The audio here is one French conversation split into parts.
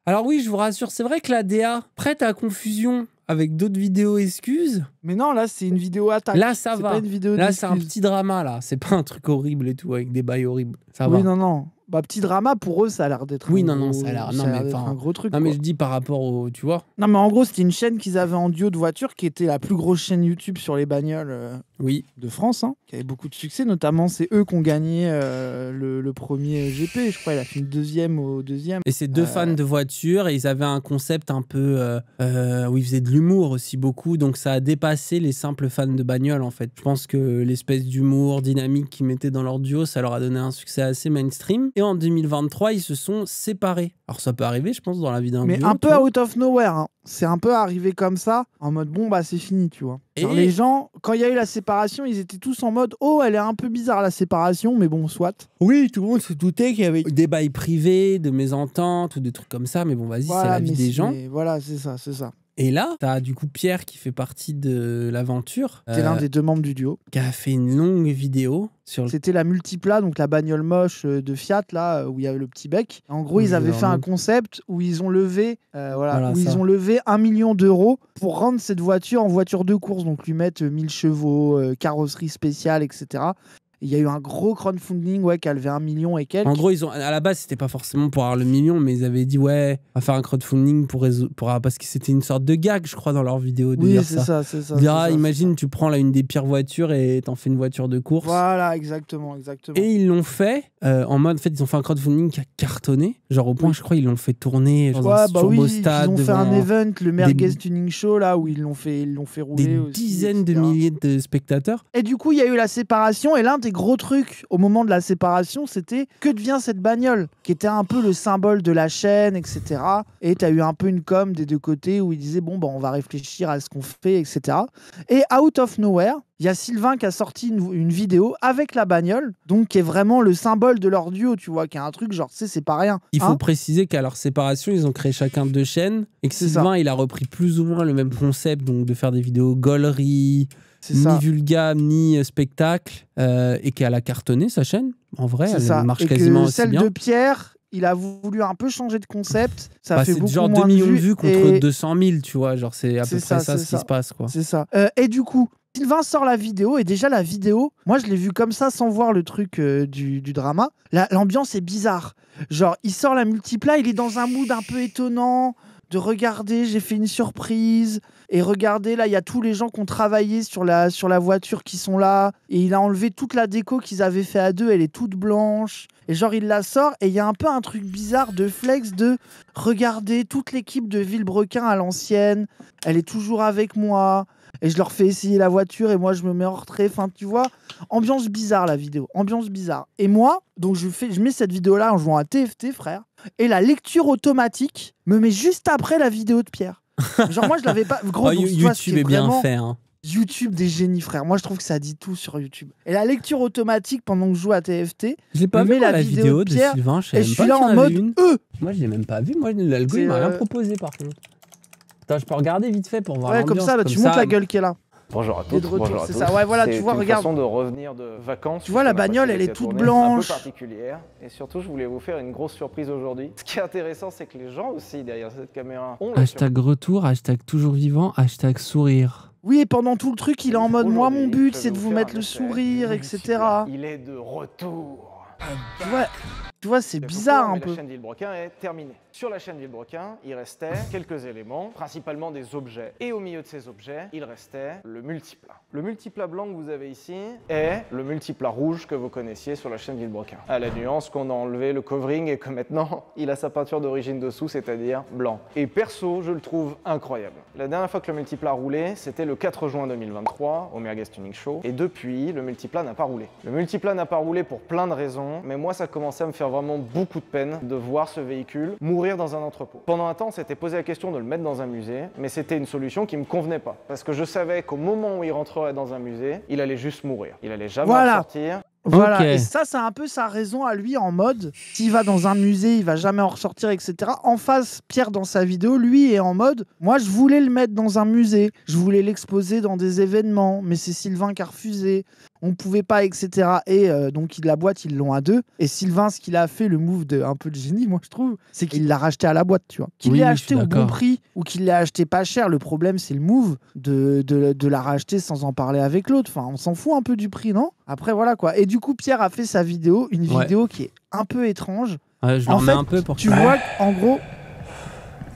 Alors oui, je vous rassure, c'est vrai que la DA prête à confusion avec d'autres vidéos excuses. Mais non, là, c'est une vidéo attaque. Là, ça C'est va. pas une vidéo Là, c'est un d'excuses. petit drama, là. C'est pas un truc horrible et tout, avec des bails horribles. Ça va. Oui, non, non. Bah, petit drama, pour eux, ça a l'air d'être Oui, un non, gros... non, ça a l'air... Non, ça a mais l'air d'être enfin... un gros truc, Non, mais quoi. je dis par rapport au... Tu vois? Non, mais en gros, c'était une chaîne qu'ils avaient en duo de voitures qui était la plus grosse chaîne YouTube sur les bagnoles Oui. de France, hein, qui avait beaucoup de succès. Notamment, c'est eux qui ont gagné le premier GP. Je crois il a fini deuxième au deuxième. Et c'est deux fans de voitures et ils avaient un concept un peu où ils faisaient de l'humour aussi beaucoup, donc ça a dépassé les simples fans de bagnole en fait. Je pense que l'espèce d'humour dynamique qu'ils mettaient dans leur duo, ça leur a donné un succès assez mainstream. Et en 2023, ils se sont séparés. Alors ça peut arriver, je pense, dans la vie d'un duo. Mais un peu out of nowhere. Hein. C'est un peu arrivé comme ça, en mode bon, bah c'est fini, tu vois. Genre, les gens, quand il y a eu la séparation, ils étaient tous en mode oh, elle est un peu bizarre la séparation, mais bon, soit. Oui, tout le monde se doutait qu'il y avait des bails privés, de mésententes ou des trucs comme ça, mais bon, vas-y, voilà, c'est la vie des gens. Voilà, c'est ça, c'est ça. Et là, t'as du coup Pierre qui fait partie de l'aventure. C'est l'un des deux membres du duo. Qui a fait une longue vidéo sur... C'était la Multipla, donc la bagnole moche de Fiat, là, où il y avait le petit bec. En gros, ils avaient fait un concept où ils ont levé, ils ont levé 1 million d'euros pour rendre cette voiture en voiture de course. Donc lui mettre 1000 chevaux, carrosserie spéciale, etc. Il y a eu un gros crowdfunding qui a levé 1 million et quelques. En gros, ils ont, à la base, c'était pas forcément pour avoir le million, mais ils avaient dit ouais, on va faire un crowdfunding parce que c'était une sorte de gag, je crois, dans leur vidéo. Oui, c'est ça, c'est ça. Imagine, tu prends là une des pires voitures et t'en fais une voiture de course. Voilà, exactement, exactement. Et ils l'ont fait en mode, en fait, ils ont fait un crowdfunding qui a cartonné, genre au point, je crois, ils l'ont fait tourner dans un turbo-stade. Ils ont fait un event, le Merguez Tuning Show, là, où ils l'ont fait rouler des aussi. Des dizaines de milliers de spectateurs. Et du coup, il y a eu la séparation, et l'un des gros trucs au moment de la séparation, c'était que devient cette bagnole, qui était un peu le symbole de la chaîne, etc. Et tu as eu un peu une com des deux côtés où ils disaient bon, bah, on va réfléchir à ce qu'on fait, etc. Et out of nowhere, il y a Sylvain qui a sorti une vidéo avec la bagnole, donc qui est vraiment le symbole de leur duo, tu vois, qui est un truc genre, tu sais, c'est pas rien. Il faut préciser qu'à leur séparation, ils ont créé chacun 2 chaînes et que Sylvain, il a repris plus ou moins le même concept, donc de faire des vidéos gaulerie, ni vulgaire, ni spectacle, et qu'elle a cartonné sa chaîne. En vrai, elle marche quasiment aussi bien. Celle de Pierre, il a voulu un peu changer de concept. Ça fait beaucoup genre moins 2 millions de vues vues contre 200 000, tu vois. Genre, c'est à peu près ça ce qui se passe, quoi. C'est ça. Et du coup, Sylvain sort la vidéo, et déjà la vidéo, moi je l'ai vue comme ça sans voir le truc du drama. L'ambiance est bizarre. Genre, il sort la Multipla, il est dans un mood un peu étonnant. De regarder, j'ai fait une surprise. Et regardez, là, il y a tous les gens qui ont travaillé sur la voiture qui sont là. Et il a enlevé toute la déco qu'ils avaient fait à deux. Elle est toute blanche. Et genre, il la sort. Et il y a un peu un truc bizarre de flex de regarder toute l'équipe de Villebrequin à l'ancienne. Elle est toujours avec moi. Et je leur fais essayer la voiture. Et moi, je me mets en retrait. Enfin, tu vois, ambiance bizarre, la vidéo. Ambiance bizarre. Et moi, donc, je mets cette vidéo-là en jouant à TFT, frère. Et la lecture automatique me met juste après la vidéo de Pierre. Genre, moi, je l'avais pas. Gros, donc, YouTube est bien fait. Hein. YouTube des génies, frère. Moi, je trouve que ça dit tout sur YouTube. Et la lecture automatique pendant que je joue à TFT, je l'ai pas vu la vidéo de Pierre, Sylvain. Et je suis là en mode Moi, je l'ai même pas vu. Moi, l'algo, il m'a rien proposé, par contre. Attends, je peux regarder vite fait pour voir l'ambiance. Comme ça, tu montes la gueule qui est là. Bonjour à tous. Bonjour à tous. Ça. Ouais, voilà, tu vois, regarde. C'est une façon de revenir de vacances. Tu vois, la bagnole, elle est toute blanche. Un peu particulière. Et surtout, je voulais vous faire une grosse surprise aujourd'hui. Ce qui est intéressant, c'est que les gens aussi derrière cette caméra ont hashtag retour, hashtag toujours vivant, hashtag sourire. Oui, et pendant tout le truc, il est en mode moi, mon but, c'est de vous mettre le sourire, etc. Il est de retour. Tu vois, c'est bizarre un peu. La chaîne Villebrequin est terminée. Sur la chaîne Villebrequin, il restait quelques éléments, principalement des objets. Et au milieu de ces objets, il restait le multiplat. Le multiplat blanc que vous avez ici est le multiplat rouge que vous connaissiez sur la chaîne Villebrequin. À la nuance qu'on a enlevé le covering et que maintenant, il a sa peinture d'origine dessous, c'est-à-dire blanc. Et perso, je le trouve incroyable. La dernière fois que le multiplat a roulé, c'était le 4 juin 2023 au Merguez Tuning Show. Et depuis, le multiplat n'a pas roulé. Le multiplat n'a pas roulé pour plein de raisons, mais moi, ça commençait à me faire vraiment beaucoup de peine de voir ce véhicule mourir dans un entrepôt. Pendant un temps, on s'était posé la question de le mettre dans un musée, mais c'était une solution qui me convenait pas. Parce que je savais qu'au moment où il rentrerait dans un musée, il allait juste mourir. Il allait jamais sortir. Voilà, et ça, c'est un peu sa raison à lui en mode, s'il va dans un musée, il va jamais en ressortir, etc. En face, Pierre, dans sa vidéo, lui est en mode, moi, je voulais le mettre dans un musée, je voulais l'exposer dans des événements, mais c'est Sylvain qui a refusé. on pouvait pas, etc. Et donc la boîte, ils l'ont à 2. Et Sylvain, ce qu'il a fait, le move de un peu de génie, moi je trouve, c'est qu'il l'a racheté à la boîte, tu vois. Qu'il Oui, l'ait oui, acheté je suis au bon d'accord. prix ou qu'il l'ait acheté pas cher, le problème c'est le move de la racheter sans en parler avec l'autre. Enfin, on s'en fout un peu du prix, non? Après, voilà quoi. Et du coup, Pierre a fait sa vidéo, une Ouais. vidéo qui est un peu étrange. Ouais, je En l'en mets fait, un peu pour tu que- vois qu'en gros,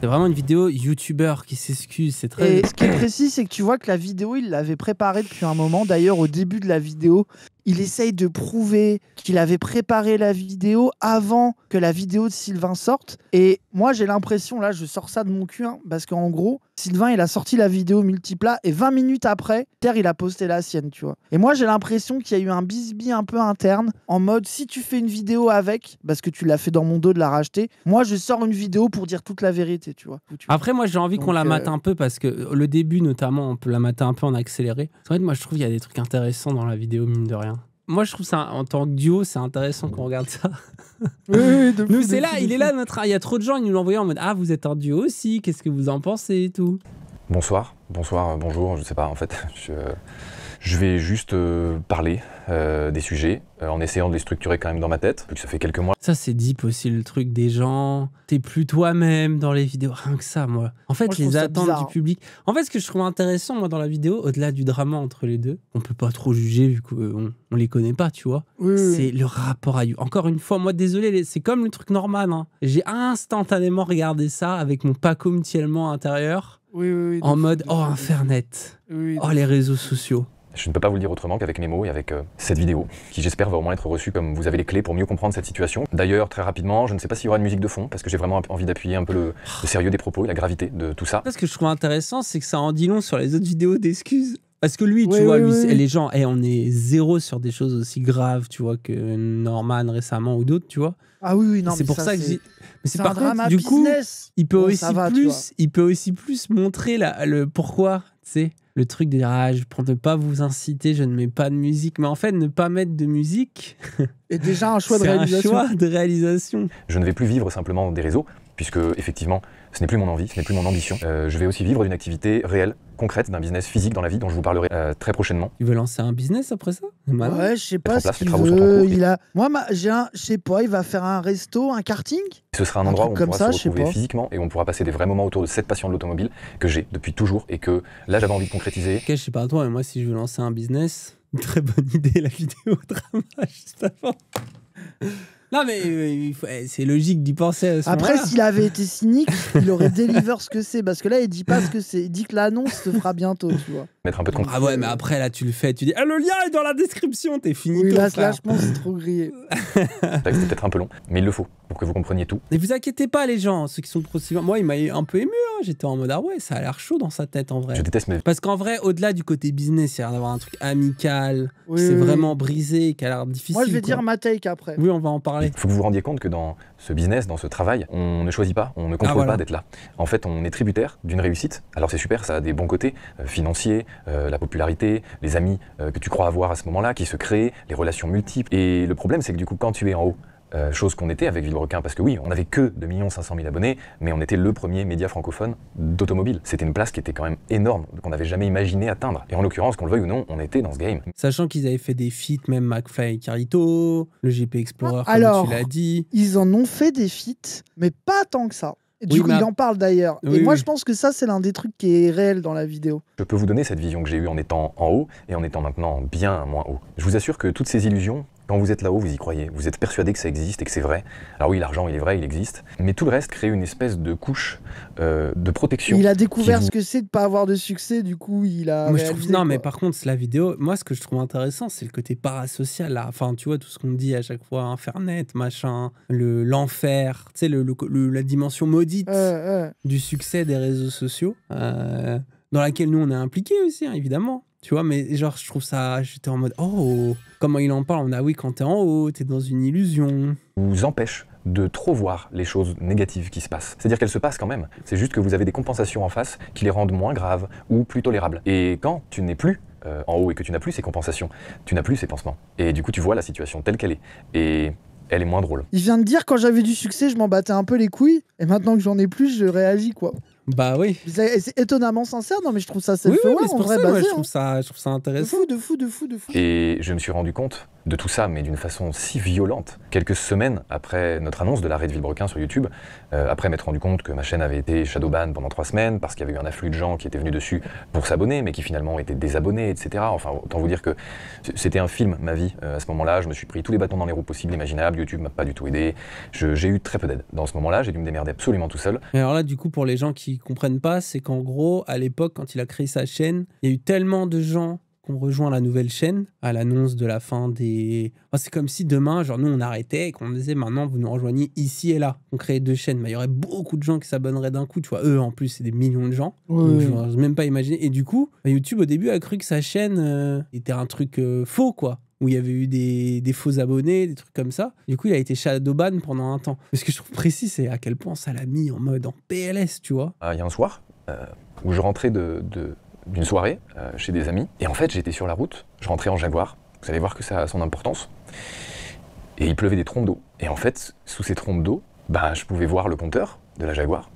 C'est vraiment une vidéo youtubeur qui s'excuse. C'est très. et ce qui est précis, c'est que tu vois que la vidéo, il l'avait préparée depuis un moment. D'ailleurs, au début de la vidéo, il essaye de prouver qu'il avait préparé la vidéo avant que la vidéo de Sylvain sorte. Et moi, j'ai l'impression, là, je sors ça de mon cul, hein, parce qu'en gros, Sylvain, il a sorti la vidéo multiplat et 20 minutes après, Terre, il a posté la sienne, tu vois. Et moi, j'ai l'impression qu'il y a eu un bisbis un peu interne, en mode, si tu fais une vidéo avec, parce que tu l'as fait dans mon dos de la racheter, moi, je sors une vidéo pour dire toute la vérité, tu vois. Après, moi, j'ai envie qu'on Donc, la mate un peu parce que le début, notamment, on peut la mater un peu en accéléré. C'est vrai que moi, je trouve qu'il y a des trucs intéressants dans la vidéo, mine de rien. Moi, je trouve ça, en tant que duo, c'est intéressant qu'on regarde ça. Oui, de Nous, fou, c'est de là, fou, de il est fou. là, notre. Il y a trop de gens, ils nous l'envoyaient en mode ah, vous êtes un duo aussi, qu'est-ce que vous en pensez et tout. Bonsoir, bonjour, je sais pas en fait. Je vais juste parler des sujets en essayant de les structurer quand même dans ma tête, vu que ça fait quelques mois. Ça, c'est deep aussi, le truc des gens. T'es plus toi-même dans les vidéos. Rien que ça, moi. En fait, Moi, je trouve les ça attentes bizarre. du public. En fait, ce que je trouve intéressant, moi, dans la vidéo, au-delà du drama entre les deux, on peut pas trop juger vu qu'on les connaît pas, tu vois. Oui, oui. C'est le rapport à... Encore une fois, moi, désolé, c'est comme le truc normal. Hein. J'ai instantanément regardé ça avec mon Paco Mutiellement intérieur, Oui, oui, oui, de en fou, mode de oh, fou, de fou. Internet, Oui, oui, oh, de les fou. réseaux sociaux. Je ne peux pas vous le dire autrement qu'avec mes mots et avec cette vidéo, qui j'espère va au moins être reçue comme vous avez les clés pour mieux comprendre cette situation. D'ailleurs, très rapidement, je ne sais pas s'il y aura une musique de fond, parce que j'ai vraiment envie d'appuyer un peu le sérieux des propos et la gravité de tout ça. Ce que je trouve intéressant, c'est que ça en dit long sur les autres vidéos d'excuses. Parce que lui, tu Oui, vois, oui, lui, oui. les gens, on est zéro sur des choses aussi graves, tu vois, que Norman récemment ou d'autres, tu vois. Ah oui, oui, non, C'est mais pour ça que c'est- j'ai. Mais c'est par un drama contre, du coup, business. il peut Bon, aussi ça va, tu vois. il peut aussi plus montrer le pourquoi, tu sais, le truc de dire pour ne pas vous inciter, je ne mets pas de musique. Mais en fait, ne pas mettre de musique, Et déjà un choix de c'est un réalisation. choix de réalisation. Je ne vais plus vivre simplement des réseaux, puisque effectivement, ce n'est plus mon envie, ce n'est plus mon ambition. Je vais aussi vivre d'une activité réelle, concrète, d'un business physique dans la vie dont je vous parlerai très prochainement. Il veut lancer un business après ça? Malin. Ouais, je sais pas en ce place, les qu'il travaux sont en veut. cours. Il a... Moi, j'ai un... je sais pas, il va faire un resto, un karting. Ce sera un Un endroit où truc on comme pourra ça, se je sais retrouver pas. physiquement et on pourra passer des vrais moments autour de cette passion de l'automobile que j'ai depuis toujours et que là j'avais envie de concrétiser. Ok, je sais pas toi, mais moi, si je veux lancer un business, une très bonne idée, la vidéo drama juste avant. Non, mais c'est logique d'y penser à ce Après, moment-là. s'il avait été cynique, il aurait deliver ce que c'est. Parce que là, il dit pas ce que c'est. Il dit que l'annonce se fera bientôt, tu vois. Mettre un peu de Ah ouais, mais après, là, tu le fais, tu dis, ah, le lien est dans la description, t'es fini. Oui, ton là, frère. je pense que c'est trop grillé. contexte, c'est peut-être un peu long, mais il le faut pour que vous compreniez tout. Ne vous inquiétez pas, les gens, ceux qui sont trop suivants. Moi, il m'a un peu ému, hein. J'étais en mode, ah ouais, ça a l'air chaud dans sa tête, en vrai. Je déteste mes Parce qu'en vrai, au-delà du côté business, il y a l'air d'avoir un truc amical, Oui, c'est oui, vraiment oui. brisé, qui a l'air difficile. Moi, je vais quoi. dire ma take après. Oui, on va en parler. Il faut que vous vous rendiez compte que dans ce business, dans ce travail, on ne choisit pas, on ne contrôle voilà. pas d'être là. En fait, on est tributaire d'une réussite. Alors c'est super, ça a des bons côtés, financiers, la popularité, les amis que tu crois avoir à ce moment-là, qui se créent, les relations multiples. Et le problème, c'est que du coup, quand tu es en haut, chose qu'on était avec Villebrequin, parce que oui, on n'avait que 2 500 000 abonnés, mais on était le premier média francophone d'automobile. C'était une place qui était quand même énorme, qu'on n'avait jamais imaginé atteindre. Et en l'occurrence, qu'on le veuille ou non, on était dans ce game. Sachant qu'ils avaient fait des feats, même McFly et Carito, le GP Explorer, comme Alors, tu l'as dit. Ils en ont fait des feats, mais pas tant que ça. Et du Oui, coup, mais il en parle d'ailleurs. Oui, et moi, oui. je pense que ça, c'est l'un des trucs qui est réel dans la vidéo. Je peux vous donner cette vision que j'ai eue en étant en haut et en étant maintenant bien moins haut. Je vous assure que toutes ces illusions, quand vous êtes là-haut, vous y croyez. Vous êtes persuadé que ça existe et que c'est vrai. Alors oui, l'argent, il est vrai, il existe. Mais tout le reste crée une espèce de couche de protection. Il a découvert qui ce que c'est de pas avoir de succès, du coup, il a. Moi, je trouve... réalisé, Non, quoi. mais par contre, c'est la vidéo. Moi, ce que je trouve intéressant, c'est le côté parasocial. Là. Enfin, tu vois, tout ce qu'on dit à chaque fois, Internet, machin, l'enfer, tu sais, la dimension maudite du succès des réseaux sociaux, dans laquelle nous, on est impliqués aussi, hein, évidemment. Tu vois, mais genre, je trouve ça... J'étais en mode, oh, comment il en parle. On a, oui, quand t'es en haut, t'es dans une illusion. vous empêche de trop voir les choses négatives qui se passent. C'est-à-dire qu'elles se passent quand même. C'est juste que vous avez des compensations en face qui les rendent moins graves ou plus tolérables. Et quand tu n'es plus en haut et que tu n'as plus ces compensations, tu n'as plus ces pansements. Et du coup, tu vois la situation telle qu'elle est. Et elle est moins drôle. Il vient de dire quand j'avais du succès, je m'en battais un peu les couilles. Et maintenant que j'en ai plus, je réagis, quoi. Bah oui. C'est étonnamment sincère, non mais je trouve ça Oui, self-aware, mais c'est en pour vrai, ça, moi, basé, je trouve ça de intéressant. fou. Et je me suis rendu compte de tout ça, mais d'une façon si violente. Quelques semaines après notre annonce de l'arrêt de Villebrequin sur YouTube, après m'être rendu compte que ma chaîne avait été shadowban pendant 3 semaines, parce qu'il y avait eu un afflux de gens qui étaient venus dessus pour s'abonner, mais qui finalement étaient désabonnés, etc. Enfin, autant vous dire que c'était un film, ma vie. À ce moment-là, je me suis pris tous les bâtons dans les roues possibles, imaginables. YouTube m'a pas du tout aidé. J'ai eu très peu d'aide. Dans ce moment-là, j'ai dû me démerder absolument tout seul. Et alors là, du coup, pour les gens qui comprennent pas, c'est qu'en gros, à l'époque, quand il a créé sa chaîne, il y a eu tellement de gens qui ont rejoint la nouvelle chaîne à l'annonce de la fin des... Enfin, c'est comme si demain, genre nous, on arrêtait et qu'on disait maintenant, vous nous rejoignez ici et là. On créait 2 chaînes. Mais il y aurait beaucoup de gens qui s'abonneraient d'un coup. Tu vois, eux, en plus, c'est des millions de gens. Donc, je n'ose même pas imaginer. Et du coup, YouTube, au début, a cru que sa chaîne était un truc faux, quoi. Où il y avait eu des faux abonnés, des trucs comme ça. Du coup, il a été shadowban pendant un temps. Mais ce que je trouve précis, c'est à quel point ça l'a mis en mode en PLS, tu vois. Il y a un soir où je rentrais d'une soirée chez des amis, et en fait, j'étais sur la route, je rentrais en Jaguar. Vous allez voir que ça a son importance. Et il pleuvait des trompes d'eau. Et en fait, sous ces trompes d'eau, bah, je pouvais voir le compteur de la Jaguar,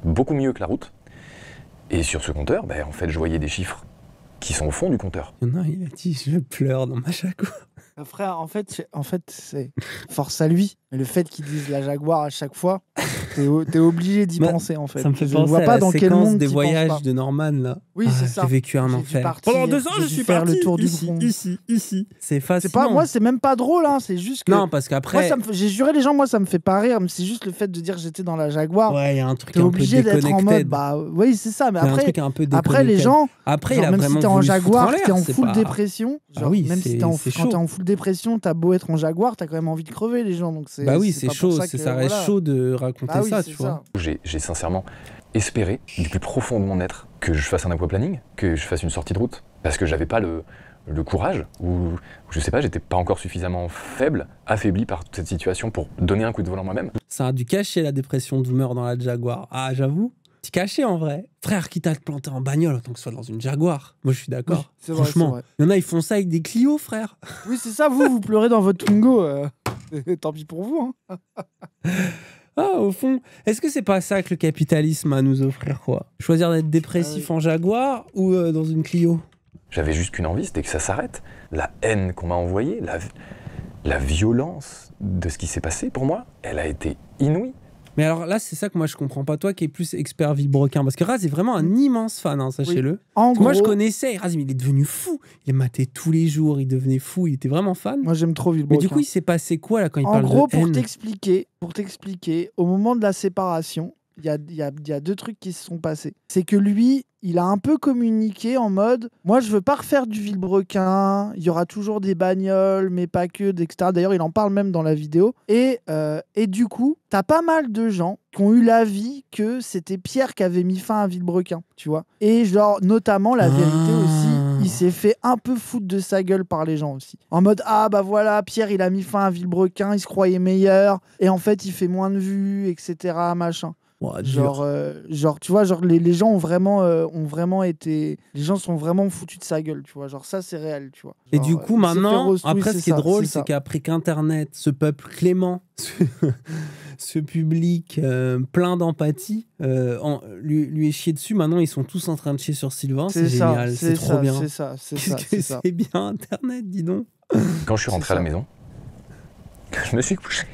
beaucoup mieux que la route. Et sur ce compteur, bah, en fait, je voyais des chiffres qui sont au fond du compteur. Il y en a un, il a dit « Je pleure dans ma Jaguar ». Frère, en fait, c'est force à lui. Mais le fait qu'il dise la Jaguar à chaque fois, t'es obligé d'y penser, en fait. Ça me fait Je penser vois à pas la dans quel séquence monde des t'y voyages penses pas. de Norman, là. Oui, c'est ça. J'ai vécu un J'ai dû enfer. partir, Pendant 2 ans, j'ai je dû suis faire parti le tour du ici, monde. ici. C'est facile. C'est pas, moi, c'est même pas drôle, hein. C'est juste que. Non, parce Moi, qu'après... j'ai juré les gens, moi, ça me fait pas rire. Mais c'est juste le fait de dire j'étais dans la Jaguar. Ouais, il y a un truc T'es un peu obligé d'être en déconnecté. mode, bah oui, c'est ça. Mais Il y a un après, truc un peu après les déconnecté. gens, Après, genre, il a même si vraiment t'es en voulu se foutre Jaguar, l'air, t'es en c'est full pas- dépression. Ah Genre, oui, même si c'est quand chaud. t'es en full dépression, t'as beau être en Jaguar, t'as quand même envie de crever les gens. Donc Bah oui, c'est c'est pas pour chaud, ça ça, que, ça reste voilà. chaud de raconter Bah oui, ça, c'est tu vois. J'ai sincèrement espéré, du plus profond de mon être, que je fasse un aquaplaning, que je fasse une sortie de route, parce que j'avais pas le courage, ou je sais pas, j'étais pas encore suffisamment faible, affaibli par toute cette situation pour donner un coup de volant moi-même. Ça a dû cacher la dépression d'Hoomer dans la Jaguar. Ah, j'avoue. C'est caché en vrai. Frère, quitte à te planter en bagnole, autant que ce soit dans une Jaguar. Moi, je suis d'accord. Oui, c'est vrai, Franchement, c'est vrai. il y en a, ils font ça avec des Clio, frère. Oui, c'est ça, vous pleurez dans votre Twingo. Tant pis pour vous. Hein. Ah, au fond, est-ce que c'est pas ça que le capitalisme a à nous offrir, quoi? Choisir d'être dépressif en Jaguar ou dans une Clio? J'avais juste qu'une envie, c'était que ça s'arrête. La haine qu'on m'a envoyée, la violence de ce qui s'est passé pour moi, elle a été inouïe. Mais alors là, c'est ça que moi je comprends pas, toi qui es plus expert Villebrequin, parce que Raz est vraiment un immense fan, hein, sachez-le. En Moi je gros, connaissais Raz, mais il est devenu fou. Il matait tous les jours, il devenait fou, il était vraiment fan. moi j'aime trop Mais Villebrequin. du coup, il s'est passé quoi là quand il En parle gros, de haine? pour t'expliquer, au moment de la séparation, il y a 2 trucs qui se sont passés. C'est que lui, il a un peu communiqué en mode « Moi, je veux pas refaire du Villebrequin, il y aura toujours des bagnoles, mais pas que, etc. » D'ailleurs, il en parle même dans la vidéo. Et du coup, t'as pas mal de gens qui ont eu l'avis que c'était Pierre qui avait mis fin à Villebrequin, tu vois. Et genre, notamment, la vérité aussi, il s'est fait un peu foutre de sa gueule par les gens aussi. En mode « Ah, bah voilà, Pierre, il a mis fin à Villebrequin, il se croyait meilleur, et en fait, il fait moins de vues, etc. » machin. Ouais, dur. Genre, tu vois, genre les gens ont vraiment été, les gens sont vraiment foutus de sa gueule, tu vois. Genre ça, c'est réel, tu vois. Et Genre, du coup, il s'est fait maintenant, roast, oui, après, ce qui est ça, drôle, ça. c'est qu'après qu'Internet, ce peuple clément, ce public plein d'empathie, lui est chié dessus, maintenant, ils sont tous en train de chier sur Sylvain. C'est ça, génial, c'est trop ça, bien. c'est ça, c'est Qu'est-ce ça, que c'est ça. c'est bien Internet, dis donc. Quand je suis rentré à la ça. maison, je me suis couché.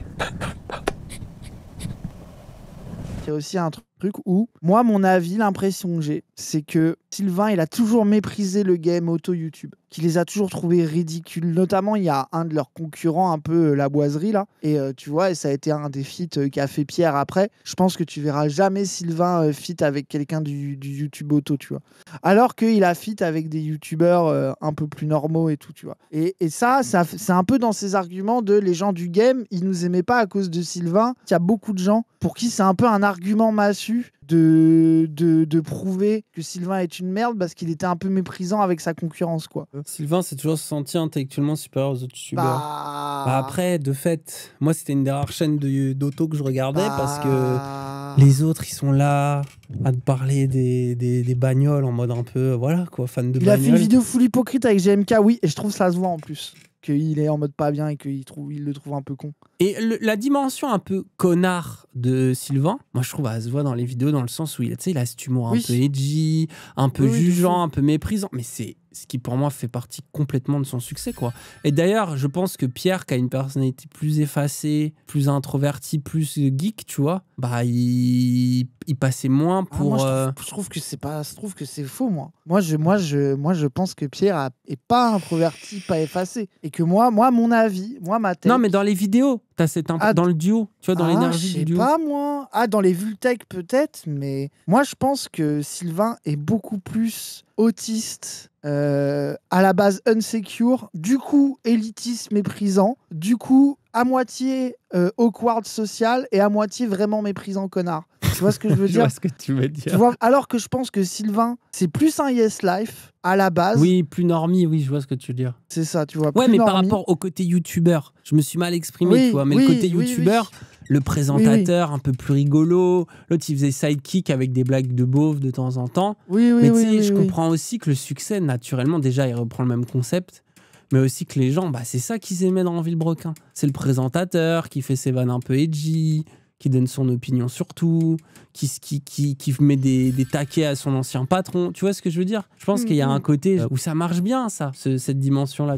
Il y a aussi un truc où, moi, mon avis, l'impression que j'ai, c'est que Sylvain, il a toujours méprisé le game auto YouTube, qu'il les a toujours trouvés ridicules. Notamment, il y a un de leurs concurrents, un peu la boiserie, là. Et tu vois, et ça a été un des feats qu'a fait Pierre après. Je pense que tu verras jamais Sylvain feat avec quelqu'un du YouTube auto, tu vois. Alors qu'il a feat avec des YouTubeurs un peu plus normaux et tout, tu vois. Et ça c'est un peu dans ses arguments de les gens du game, ils nous aimaient pas à cause de Sylvain. Il y a beaucoup de gens pour qui c'est un peu un argument massu de prouver que Sylvain est une merde parce qu'il était un peu méprisant avec sa concurrence, quoi. Sylvain s'est toujours senti intellectuellement supérieur aux autres youtubeurs. Bah, Après, de fait, moi, c'était une des rares chaînes d'auto que je regardais parce que bah, les autres, ils sont là à te parler des bagnoles en mode un peu, voilà, quoi, fan de il a fait une bagnoles. vidéo full hypocrite avec GMK, oui, et je trouve ça se voit en plus. Qu'il est en mode pas bien et qu'il le trouve un peu con. Et la dimension un peu connard de Sylvain, moi je trouve, elle se voit dans les vidéos dans le sens où il a cet humour un peu edgy, un peu jugeant, un peu méprisant. Mais c'est ce qui pour moi fait partie complètement de son succès, quoi. Et d'ailleurs, je pense que Pierre, qui a une personnalité plus effacée, plus introvertie, plus geek, tu vois, bah il passait moins pour. Moi, je trouve que c'est pas, je trouve que c'est faux, moi. Moi, je pense que Pierre est pas introverti, pas effacé, et que moi, mon avis, ma tête. Non, mais dans les vidéos, t'as dans le duo, tu vois, dans l'énergie du duo. Je sais pas, moi. Dans les Vultech peut-être, mais moi, je pense que Sylvain est beaucoup plus autiste, à la base insecure, du coup élitiste, méprisant, du coup à moitié awkward social et à moitié vraiment méprisant connard. Tu vois ce que je veux dire? Je vois ce que tu veux dire. Tu vois, alors que je pense que Sylvain, c'est plus un yes life à la base. Oui, plus normie, oui, je vois ce que tu veux dire. C'est ça, tu vois. Ouais, plus mais normie. par rapport au côté youtubeur, je me suis mal exprimé, tu vois, mais le côté youtubeur, le présentateur un peu plus rigolo, l'autre il faisait sidekick avec des blagues de beauf de temps en temps. Mais tu sais, je comprends aussi que le succès, naturellement, déjà, il reprend le même concept. Mais aussi que les gens, bah, c'est ça qu'ils aimaient dans Villebrequin. C'est le présentateur qui fait ses vannes un peu edgy, qui donne son opinion sur tout, qui met des taquets à son ancien patron. Tu vois ce que je veux dire? Je pense qu'il y a un côté où ça marche bien, ça, cette dimension-là.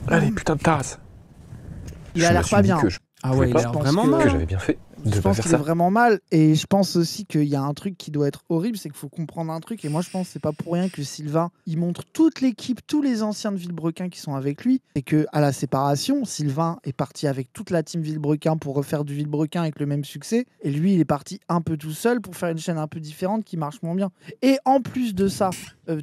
Allez, putain de tasse. Il a l'air pas bien. Ah ouais, il a l'air vraiment mal. Que j'avais bien fait de je pas pense faire qu'il ça. est vraiment mal, et je pense aussi qu'il y a un truc qui doit être horrible, c'est qu'il faut comprendre un truc, et moi je pense que c'est pas pour rien que Sylvain, il montre toute l'équipe, tous les anciens de Villebrequin qui sont avec lui, et que à la séparation, Sylvain est parti avec toute la team Villebrequin pour refaire du Villebrequin avec le même succès, et lui il est parti un peu tout seul pour faire une chaîne un peu différente qui marche moins bien. Et en plus de ça,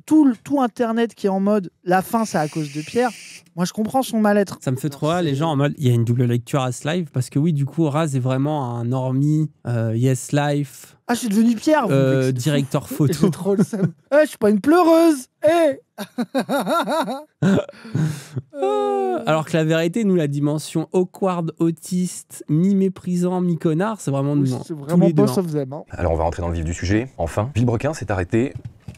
tout internet qui est en mode la fin c'est à cause de Pierre, moi je comprends son mal-être. Ça me fait trop rire, les gens en mode il y a une double lecture à ce live, parce que oui, du coup, Raz est vraiment un normie, yes life. Ah, je suis devenu Pierre, directeur photo. J'ai trop le seum. Je suis pas une pleureuse. Alors que la vérité, nous, la dimension awkward, autiste, mi-méprisant, mi-connard, c'est vraiment nous. C'est vraiment boss of them. Alors on va rentrer dans le vif du sujet. Enfin, Villebrequin s'est arrêté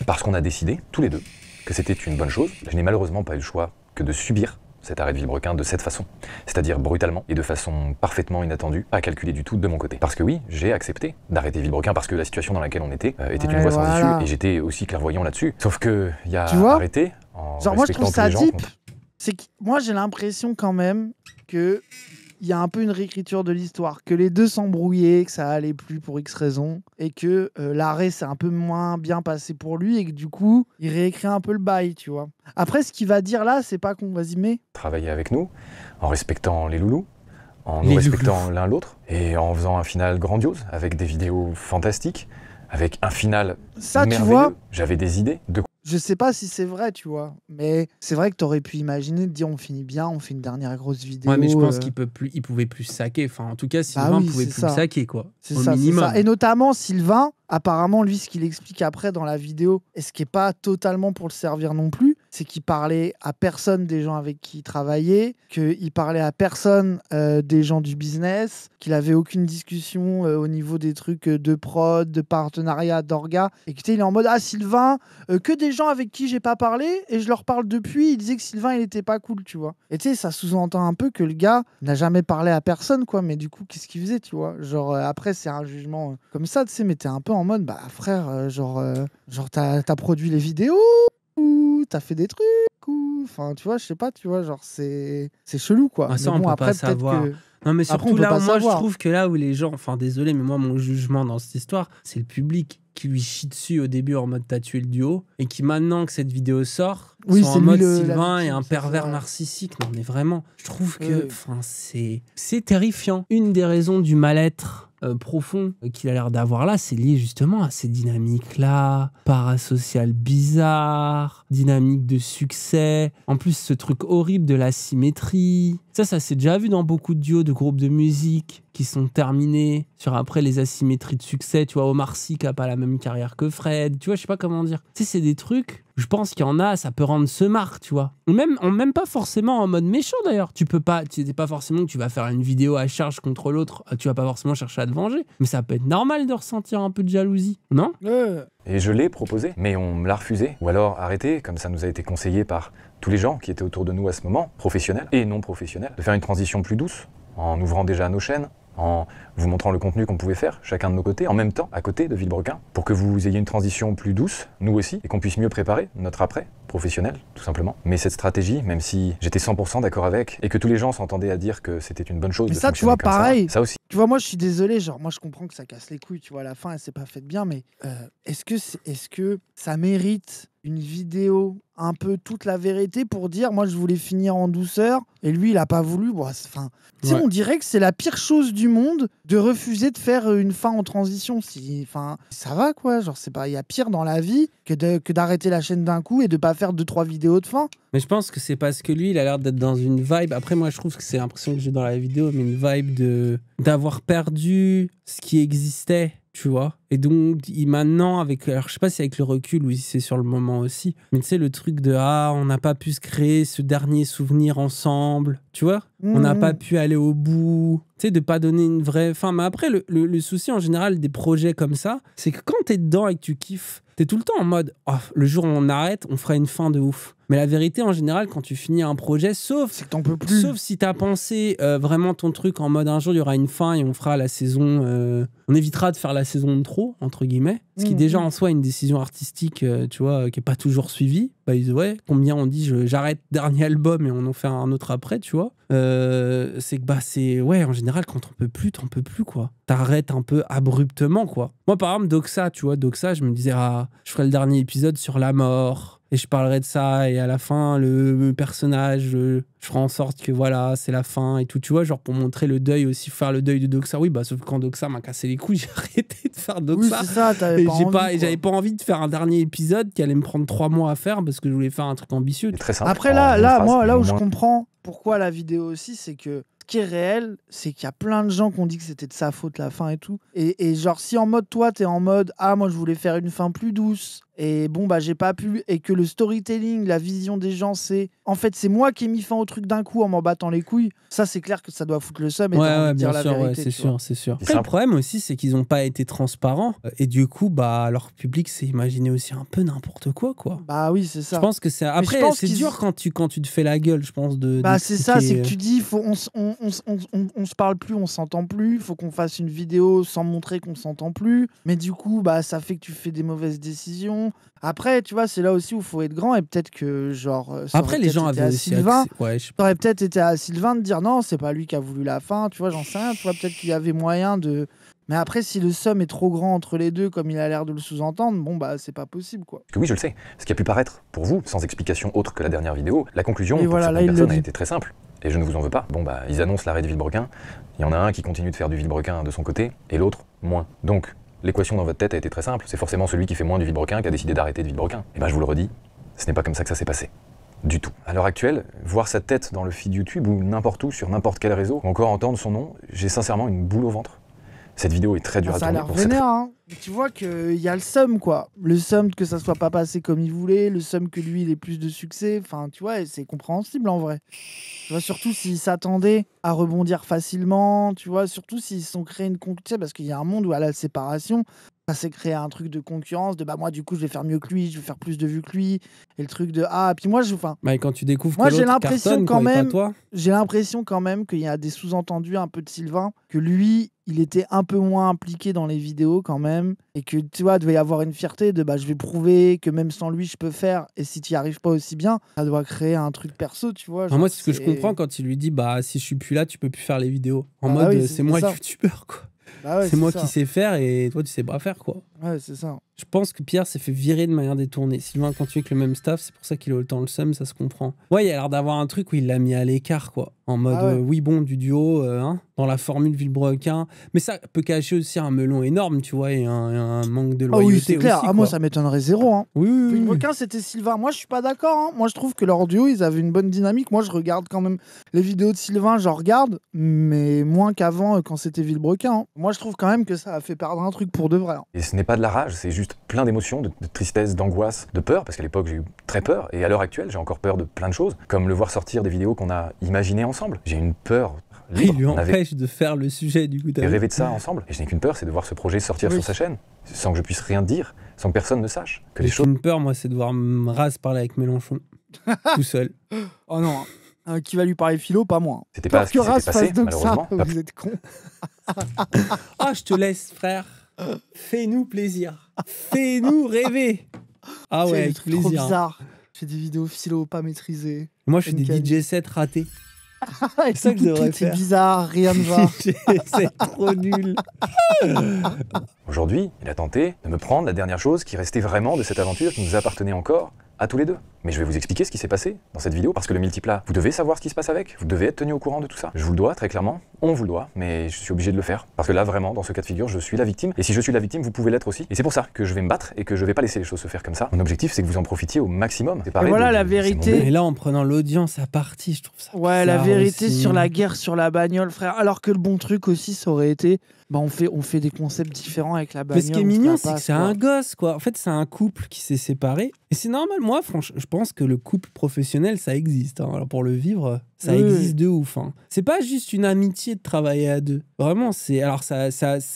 parce qu'on a décidé, tous les deux, que c'était une bonne chose. Je n'ai malheureusement pas eu le choix que de subir cet arrêt de Villebrequin de cette façon, c'est-à-dire brutalement et de façon parfaitement inattendue, pas calculée du tout de mon côté. Parce que oui, j'ai accepté d'arrêter Villebrequin parce que la situation dans laquelle on était une voie sans issue, et j'étais aussi clairvoyant là-dessus. Sauf que il y a arrêté en genre moi je trouve ça deep. C'est que moi j'ai l'impression quand même que il y a un peu une réécriture de l'histoire, que les deux s'embrouillaient, que ça allait plus pour X raisons, et que l'arrêt s'est un peu moins bien passé pour lui, et que du coup, il réécrit un peu le bail, tu vois. Après, ce qu'il va dire là, c'est pas qu'on vas-y, mais... Travailler avec nous, en respectant les loulous, en nous respectant l'un l'autre, et en faisant un final grandiose, avec des vidéos fantastiques, avec un final merveilleux. Tu vois, j'avais des idées de... Je sais pas si c'est vrai, tu vois, mais c'est vrai que t'aurais pu imaginer de dire on finit bien, on fait une dernière grosse vidéo. Ouais, mais je pense qu'il pouvait plus saquer. Enfin, en tout cas, Sylvain pouvait plus saquer, quoi. C'est ça, minimum. C'est ça. Et notamment Sylvain, apparemment, lui, ce qu'il explique après dans la vidéo, et ce qui est pas totalement pour le servir non plus, c'est qu'il parlait à personne des gens avec qui il travaillait, qu'il parlait à personne des gens du business, qu'il avait aucune discussion au niveau des trucs de prod, de partenariat, d'orga, et qu'il est en mode ah Sylvain, que des gens avec qui j'ai pas parlé et je leur parle depuis, il disait que Sylvain il était pas cool, tu vois. Et tu sais, ça sous-entend un peu que le gars n'a jamais parlé à personne, quoi, mais du coup qu'est-ce qu'il faisait, tu vois. Genre après c'est un jugement comme ça, tu sais, mais t'es un peu en mode bah frère, genre t'as produit les vidéos ou t'as fait des trucs ou enfin tu vois, je sais pas, tu vois, genre c'est chelou, quoi. Ah, ça, mais bon, on peut après pas savoir. que... Non, mais surtout après, là, moi je trouve que là où les gens, enfin désolé, mais moi mon jugement dans cette histoire, c'est le public qui lui chie dessus au début en mode t'as tué le duo, et qui maintenant que cette vidéo sort, sont en mode Sylvain est un pervers narcissique. Non mais vraiment, je trouve que c'est terrifiant. Une des raisons du mal-être profond qu'il a l'air d'avoir là, c'est lié justement à ces dynamiques-là, parasociales bizarres, dynamiques de succès, en plus ce truc horrible de la symétrie. Ça s'est déjà vu dans beaucoup de duos de groupes de musique qui sont terminés sur après les asymétries de succès. Tu vois, Omar Sy qui a pas la même carrière que Fred. Tu vois, je sais pas comment dire. Tu sais, c'est des trucs, je pense qu'il y en a, ça peut rendre semarque, tu vois. Même pas forcément en mode méchant d'ailleurs. Tu sais pas forcément que tu vas faire une vidéo à charge contre l'autre. Tu vas pas forcément chercher à te venger. Mais ça peut être normal de ressentir un peu de jalousie, non ? Et je l'ai proposé, mais on me l'a refusé. Ou alors arrêté, comme ça nous a été conseillé par tous les gens qui étaient autour de nous à ce moment, professionnels et non professionnels, de faire une transition plus douce en ouvrant déjà nos chaînes, en vous montrant le contenu qu'on pouvait faire, chacun de nos côtés, en même temps, à côté de Villebrequin, pour que vous ayez une transition plus douce, nous aussi, et qu'on puisse mieux préparer notre après, professionnel, tout simplement. Mais cette stratégie, même si j'étais 100% d'accord avec, et que tous les gens s'entendaient à dire que c'était une bonne chose Mais de ça, tu fonctionner vois, comme pareil. ça aussi. Tu vois, moi, je suis désolé. Genre, moi, je comprends que ça casse les couilles. Tu vois, à la fin, elle s'est pas faite bien. Mais est-ce que ça mérite une vidéo un peu toute la vérité pour dire, moi, je voulais finir en douceur et lui, il a pas voulu. Bon, enfin, tu sais, Ouais. on dirait que c'est la pire chose du monde de refuser de faire une fin en transition. Enfin, ça va, quoi. Genre, c'est pas, il y a pire dans la vie que d'arrêter la chaîne d'un coup et de pas faire 2-3 vidéos de fin. Mais je pense que c'est parce que lui, il a l'air d'être dans une vibe. Après, moi, je trouve que c'est l'impression que j'ai dans la vidéo, mais une vibe d'avoir perdu ce qui existait, tu vois. Et donc, maintenant, alors, je sais pas si avec le recul ou si c'est sur le moment aussi, mais tu sais, le truc de on n'a pas pu se créer ce dernier souvenir ensemble, tu vois. On n'a pas pu aller au bout, tu sais, de pas donner une vraie fin. Mais après, le souci en général des projets comme ça, c'est que quand t'es dedans et que tu kiffes, t'es tout le temps en mode le jour où on arrête, on fera une fin de ouf. Mais la vérité, en général, quand tu finis un projet, C'est que t'en peux plus. sauf si t'as pensé vraiment ton truc en mode un jour il y aura une fin et on fera la saison. On évitera de faire la saison de trop, entre guillemets. Ce qui déjà en soi est une décision artistique, tu vois, qui est pas toujours suivie. By the way, combien on dit j'arrête dernier album et on en fait un autre après, tu vois. C'est que ouais, en général, quand t'en peux plus, quoi. T'arrêtes un peu abruptement, quoi. Moi, par exemple, Doxa, tu vois, Doxa, je me disais, je ferai le dernier épisode sur la mort. Et je parlerai de ça, et à la fin, le personnage, je ferai en sorte que voilà, c'est la fin et tout, tu vois, genre pour montrer le deuil aussi, faire le deuil de Doxa. Oui, bah, sauf que quand Doxa m'a cassé les couilles, j'ai arrêté de faire Oui, Doxa. c'est ça, t'avais Et pas envie. et j'avais pas envie de faire un dernier épisode qui allait me prendre 3 mois à faire parce que je voulais faire un truc ambitieux. C'est très simple. Après, en là, une phrase, moi, mais là au où je moins- comprends pourquoi la vidéo aussi, c'est que ce qui est réel, c'est qu'il y a plein de gens qui ont dit que c'était de sa faute la fin et tout. Et genre, si en mode, toi, t'es en mode, moi, je voulais faire une fin plus douce, et bon, bah, j'ai pas pu, et que le storytelling, la vision des gens, c'est, en fait, c'est moi qui ai mis fin au truc d'un coup en m'en battant les couilles, ça, c'est clair que ça doit foutre le seum et t'as envie Ouais, de dire bien la sûr, vérité. c'est tu vois. sûr, c'est sûr. C'est Après, le simple. problème aussi, c'est qu'ils ont pas été transparents. Et du coup, bah, leur public s'est imaginé aussi un peu n'importe quoi. Bah oui, c'est ça. Je pense que c'est. je Après, pense c'est qu'ils- dur quand tu te fais la gueule, je pense. Bah c'est ça, c'est que d'expliquer, tu dis, on se parle plus, on s'entend plus, faut qu'on fasse une vidéo sans montrer qu'on s'entend plus, mais du coup, bah ça fait que tu fais des mauvaises décisions. Après, tu vois, c'est là aussi où il faut être grand et peut-être que, genre, ça Après, aurait les peut-être gens été avaient à aussi Sylvain, accès. Ouais, je sais ça aurait peut-être été à Sylvain de dire non, c'est pas lui qui a voulu la fin, tu vois, j'en sais rien, tu vois, peut-être qu'il y avait moyen de... Mais après, si le somme est trop grand entre les deux, comme il a l'air de le sous-entendre, bon, bah c'est pas possible, quoi. Parce que oui, je le sais. Ce qui a pu paraître, pour vous, sans explication autre que la dernière vidéo, la conclusion Et pour voilà, là, certaines il le personnes a dit. été très simple. Et je ne vous en veux pas. Bon, bah, ils annoncent l'arrêt de Villebrequin. Il y en a un qui continue de faire du Villebrequin de son côté, et l'autre, moins. Donc, l'équation dans votre tête a été très simple. C'est forcément celui qui fait moins du Villebrequin qui a décidé d'arrêter de Villebrequin. Et ben, je vous le redis, ce n'est pas comme ça que ça s'est passé. Du tout. À l'heure actuelle, voir sa tête dans le feed YouTube ou n'importe où, sur n'importe quel réseau, ou encore entendre son nom, j'ai sincèrement une boule au ventre. Cette vidéo est très dure à Ça a tourner. l'air pour cette vénère, hein. Tu vois qu'il y a le seum, quoi. Le seum que ça soit pas passé comme il voulait, le seum que lui, il ait plus de succès. Enfin, tu vois, et c'est compréhensible en vrai. Tu vois, surtout s'ils s'attendaient à rebondir facilement, tu vois, surtout s'ils se sont créés une concurrence, parce qu'il y a un monde où à la séparation, ça s'est créé un truc de concurrence, de bah moi du coup je vais faire mieux que lui, je vais faire plus de vues que lui, et le truc de puis moi enfin, pas. Quand tu découvres Moi, que j'ai l'autre l'impression cartonne, quand quoi, et pas même- toi. j'ai l'impression quand même qu'il y a des sous-entendus un peu de Sylvain, que lui, il était un peu moins impliqué dans les vidéos quand même, et que tu vois, devait y avoir une fierté de bah je vais prouver que même sans lui je peux faire, et si tu n'y arrives pas aussi bien, ça doit créer un truc perso, tu vois. Moi, genre, c'est ce que je comprends quand il lui dit bah si je suis plus là, tu peux plus faire les vidéos. En Ah mode oui, c'est moi le ça. youtubeur, quoi. Bah ouais, c'est moi ça. qui sais faire et toi tu sais pas faire, quoi. Ouais, c'est ça. Je pense que Pierre s'est fait virer de manière détournée. Sylvain continue avec le même staff, c'est pour ça qu'il a autant le seum, ça se comprend. Ouais, il a l'air d'avoir un truc où il l'a mis à l'écart, quoi. En mode, Ah ouais. oui, bon, du duo, dans la formule Villebrequin. Mais ça peut cacher aussi un melon énorme, tu vois, et un manque de Ah loyauté oui, c'est clair. aussi, Moi, quoi. ça m'étonnerait zéro. Hein. Oui, oui, oui. Villebrequin, c'était Sylvain. Moi, je suis pas d'accord. Hein. Moi, je trouve que leur duo, ils avaient une bonne dynamique. Moi, je regarde quand même les vidéos de Sylvain, j'en regarde, mais moins qu'avant quand c'était Villebrequin. Hein. Moi, je trouve quand même que ça a fait perdre un truc pour de vrai. Hein. Et ce n'est pas de la rage, c'est juste plein d'émotions, de tristesse, d'angoisse, de peur, parce qu'à l'époque j'ai eu très peur, et à l'heure actuelle j'ai encore peur de plein de choses, comme le voir sortir des vidéos qu'on a imaginées ensemble. J'ai une peur libre. Il lui On avait empêche de faire le sujet, du coup. t'as vu. rêvé de ça ensemble, et je n'ai qu'une peur, c'est de voir ce projet sortir Oui. sur sa chaîne, sans que je puisse rien dire, sans que personne ne sache. Que les J'ai choses une peur, moi, c'est de voir Mraz parler avec Mélenchon. Tout seul. Oh non. Hein. Qui va lui parler philo, pas moi. C'était pas ce qui s'était passé, malheureusement. Vous êtes con. Ah, je te laisse, frère. Fais-nous plaisir. Fais-nous rêver. Ah ouais, avec trop plaisir. bizarre. Je fais des vidéos philo pas maîtrisées. Moi, je fais des DJ sets ratés. C'est ça que je devrais faire. C'est bizarre, rien ne va. C'est trop nul. Aujourd'hui, il a tenté de me prendre la dernière chose qui restait vraiment de cette aventure qui nous appartenait encore à tous les deux. Mais je vais vous expliquer ce qui s'est passé dans cette vidéo, parce que le multiplat, vous devez savoir ce qui se passe avec, vous devez être tenu au courant de tout ça. Je vous le dois, très clairement, on vous le doit, mais je suis obligé de le faire. Parce que là, vraiment, dans ce cas de figure, je suis la victime, et si je suis la victime, vous pouvez l'être aussi. Et c'est pour ça que je vais me battre, et que je vais pas laisser les choses se faire comme ça. Mon objectif, c'est que vous en profitiez au maximum. Et voilà la vérité. Et là, en prenant l'audience à partie, je trouve ça. Ouais, la vérité aussi sur la guerre, sur la bagnole, frère. Alors que le bon truc aussi, ça aurait été... Bah on fait des concepts différents avec la bagnole. Mais ce qui est mignon, c'est que c'est un gosse, quoi. En fait, c'est un couple qui s'est séparé. Et c'est normal. Moi, franchement, je pense que le couple professionnel, ça existe. Hein. Alors, pour le vivre, ça existe de ouf. Hein. C'est pas juste une amitié de travailler à deux. Vraiment, c'est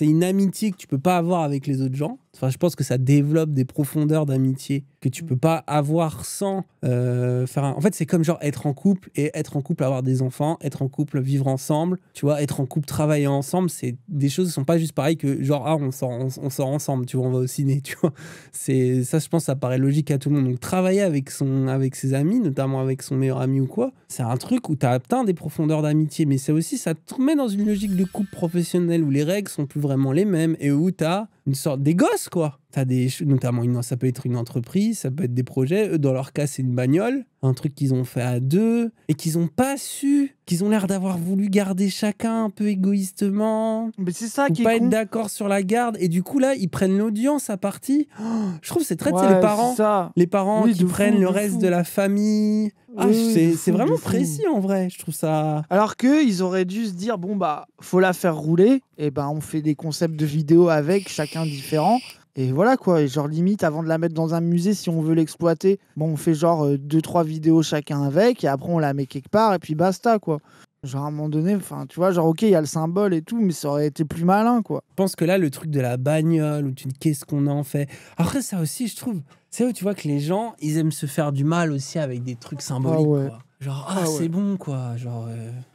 une amitié que tu peux pas avoir avec les autres gens. Enfin, je pense que ça développe des profondeurs d'amitié que tu peux pas avoir sans faire un... En fait, c'est comme genre être en couple et être en couple, avoir des enfants, être en couple, vivre ensemble, tu vois, être en couple, travailler ensemble, c'est des choses qui sont pas juste pareilles que genre, ah, on sort ensemble, tu vois, on va au ciné, tu vois. C'est ça, je pense, ça paraît logique à tout le monde. Donc, travailler avec ses amis, notamment avec son meilleur ami ou quoi, c'est un truc où tu as atteint des profondeurs d'amitié, mais c'est aussi, ça te met dans une logique de couple professionnel où les règles sont plus vraiment les mêmes et où tu as une sorte des gosses, quoi. T'as notamment ça peut être une entreprise, ça peut être des projets. Eux, dans leur cas, c'est une bagnole, un truc qu'ils ont fait à deux et qu'ils ont pas su, qu'ils ont l'air d'avoir voulu garder chacun un peu égoïstement. Mais c'est ça qui est pas con. être d'accord sur la garde et du coup là, ils prennent l'audience à partie. Oh, je trouve que c'est très les parents oui, qui prennent le reste de la famille. Ah, oui, c'est vraiment précis en vrai. Je trouve ça. Alors que ils auraient dû se dire bon bah faut la faire rouler et ben on fait des concepts de vidéos avec chacun différent. Et voilà quoi, et genre limite avant de la mettre dans un musée, si on veut l'exploiter, bon on fait genre 2-3 vidéos chacun avec, et après on la met quelque part, et puis basta quoi. Genre à un moment donné, enfin tu vois, genre ok, il y a le symbole et tout, mais ça aurait été plus malin quoi. Je pense que là, le truc de la bagnole, où tu dis qu'est-ce qu'on en fait. Après ça aussi, je trouve, c'est où tu vois que les gens, ils aiment se faire du mal aussi avec des trucs symboliques, quoi. Genre, c'est bon quoi, genre...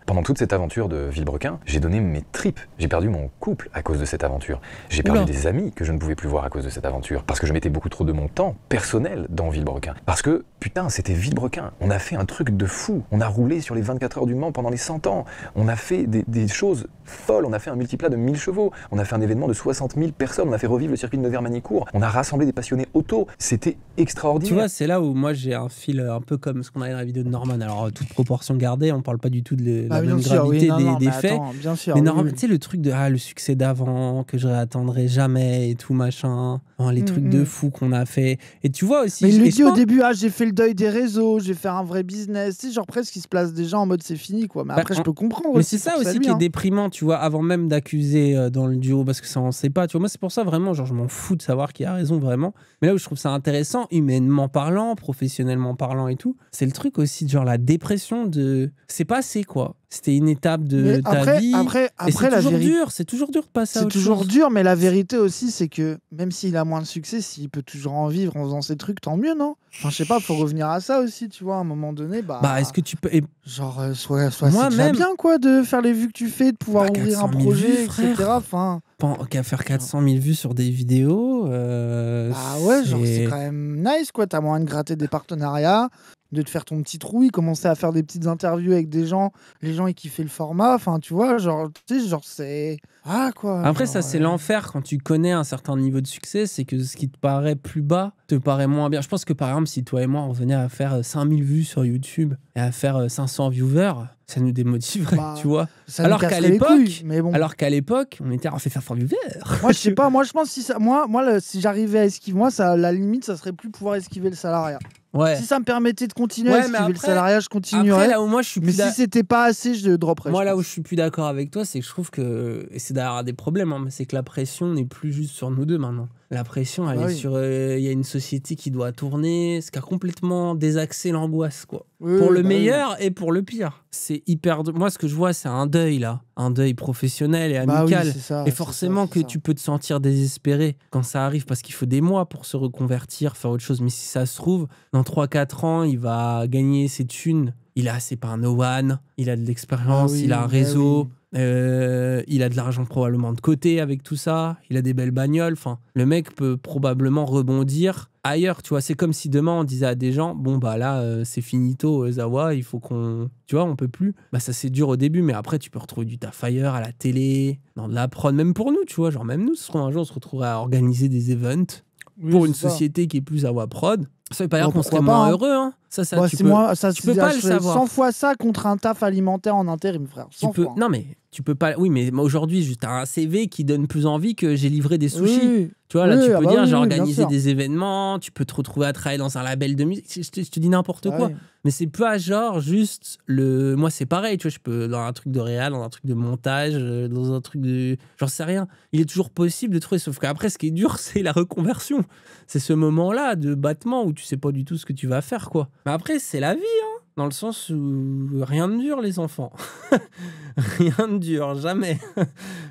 Pendant toute cette aventure de Villebrequin, j'ai donné mes tripes. J'ai perdu mon couple à cause de cette aventure. J'ai perdu des amis que je ne pouvais plus voir à cause de cette aventure. Parce que je mettais beaucoup trop de mon temps personnel dans Villebrequin. Parce que, putain, c'était Villebrequin. On a fait un truc de fou. On a roulé sur les 24 heures du Mans pendant les 100 ans. On a fait des choses folles. On a fait un multiplat de 1000 chevaux. On a fait un événement de 60 000 personnes. On a fait revivre le circuit de Nevers-Manicourt. On a rassemblé des passionnés auto. C'était extraordinaire. Tu vois, c'est là où moi j'ai un fil un peu comme ce qu'on a dans la vidéo de Norman. Alors, toute proportion gardée, on parle pas du tout de la même gravité des faits. Attends, bien sûr, mais Norman, tu sais, le truc de le succès d'avant, que je réattendrai jamais et tout machin, les trucs de fou qu'on a fait. Et tu vois aussi. Mais il le dit au début, j'ai fait le deuil des réseaux, j'ai fait un vrai business. Tu sais, genre presque il se place déjà en mode c'est fini quoi. Mais après, je peux comprendre. Mais c'est ça aussi qui est déprimant, tu vois, avant même d'accuser dans le duo, parce que ça on sait pas. Tu vois, moi c'est pour ça vraiment, genre je m'en fous de savoir qui a raison vraiment. Mais là où je trouve ça intéressant, humainement parlant, professionnellement parlant et tout, c'est le truc aussi de genre la dépression de. C'est passé quoi. C'était une étape de ta vie. Après, la vérité, c'est toujours dur de passer à autre chose. C'est toujours dur, mais la vérité aussi, c'est que même s'il a moins de succès, s'il peut toujours en vivre en faisant ses trucs, tant mieux, non? Enfin, je sais pas, faut revenir à ça aussi, tu vois, à un moment donné. Bah est-ce que tu peux. Genre, soit c'est déjà bien, quoi, de faire les vues que tu fais, de pouvoir ouvrir un projet, etc. Enfin. Qu'à faire 400 000 vues sur des vidéos. Genre, c'est quand même nice, quoi. T'as moyen de gratter des partenariats, de te faire ton petit trouille, commencer à faire des petites interviews avec des gens, les gens ils kiffaient le format, enfin tu vois, genre, tu sais, genre c'est... quoi. Après genre, ça c'est l'enfer quand tu connais un certain niveau de succès, c'est que ce qui te paraît plus bas te paraît moins bien. Je pense que par exemple si toi et moi on venait à faire 5000 vues sur YouTube et à faire 500 viewers, ça nous démotiverait, tu vois. Alors qu'à l'époque, on était à faire 500 viewers. Moi je sais pas, moi je pense si ça, si j'arrivais à esquiver, moi ça, la limite ça serait plus pouvoir esquiver le salariat. Ouais. Si ça me permettait de continuer à esquiver le salariat, je continuerais. Après, là où moi, je suis plus si c'était pas assez, je dropperais. Moi, là où je suis plus d'accord avec toi, c'est que je trouve que, et c'est d'ailleurs des problèmes, mais c'est que la pression n'est plus juste sur nous deux maintenant. La pression, elle est sur... Il y a une société qui doit tourner, ce qui a complètement désaxé l'angoisse, quoi. Pour le meilleur et pour le pire. C'est hyper... Moi, ce que je vois, c'est un deuil, là. Un deuil professionnel et amical. Et forcément tu peux te sentir désespéré quand ça arrive, parce qu'il faut des mois pour se reconvertir, faire autre chose. Mais si ça se trouve, dans 3-4 ans, il va gagner ses thunes c'est pas un no one, il a de l'expérience, Ah oui, il a un ah réseau, oui. il a de l'argent probablement de côté avec tout ça, il a des belles bagnoles. Enfin, le mec peut probablement rebondir ailleurs, tu vois. C'est comme si demain on disait à des gens, bon bah là c'est finito, Zawa, il faut qu'on, tu vois, on peut plus. Bah ça c'est dur au début, mais après tu peux retrouver du taf ailleurs, à la télé, dans de la prod, même pour nous, tu vois. Genre même nous, un jour on se retrouverait à organiser des events Oui, pour une c'est ça. société qui est plus Zawa Prod. Ça veut pas dire Bon, qu'on pourquoi serait pas, moins hein. heureux, hein. Ça Bah, tu c'est peux. moi, ça, tu peux pas le je fais savoir. 100 fois ça contre un taf alimentaire en intérim, frère. 100 Tu peux, fois. non mais tu peux pas. Oui, mais aujourd'hui, juste un CV qui donne plus envie que j'ai livré des sushis. Oui, Tu vois, là, oui, tu ah peux bah dire, oui, j'ai oui, bien organisé sûr. des événements, tu peux te retrouver à travailler dans un label de musique. Je te dis n'importe Bah quoi. oui. Mais c'est pas genre juste le. Moi, c'est pareil, tu vois, je peux dans un truc de réal, dans un truc de montage, dans un truc de. J'en sais rien. Il est toujours possible de trouver, sauf qu'après, ce qui est dur, c'est la reconversion. C'est ce moment-là de battement où tu sais pas du tout ce que tu vas faire, quoi. Mais après, c'est la vie, hein. Dans le sens où rien ne dure, les enfants. Rien ne dure, jamais.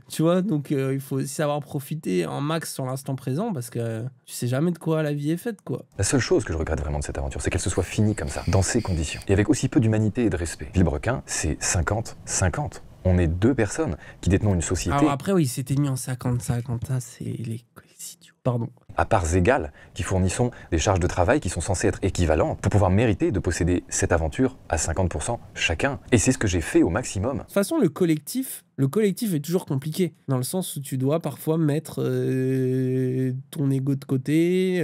Tu vois, donc il faut aussi savoir profiter en max sur l'instant présent parce que tu sais jamais de quoi la vie est faite, quoi. La seule chose que je regrette vraiment de cette aventure, c'est qu'elle se soit finie comme ça, dans ces conditions. Et avec aussi peu d'humanité et de respect. Villebrequin, c'est 50-50. On est 2 personnes qui détenons une société Alors après, oui, c'était mis en 50-50, ça, c'est les idiots. Pardon. à parts égales, qui fournissons des charges de travail qui sont censées être équivalentes pour pouvoir mériter de posséder cette aventure à 50% chacun. Et c'est ce que j'ai fait au maximum. De toute façon, le collectif est toujours compliqué, dans le sens où tu dois parfois mettre ton ego de côté,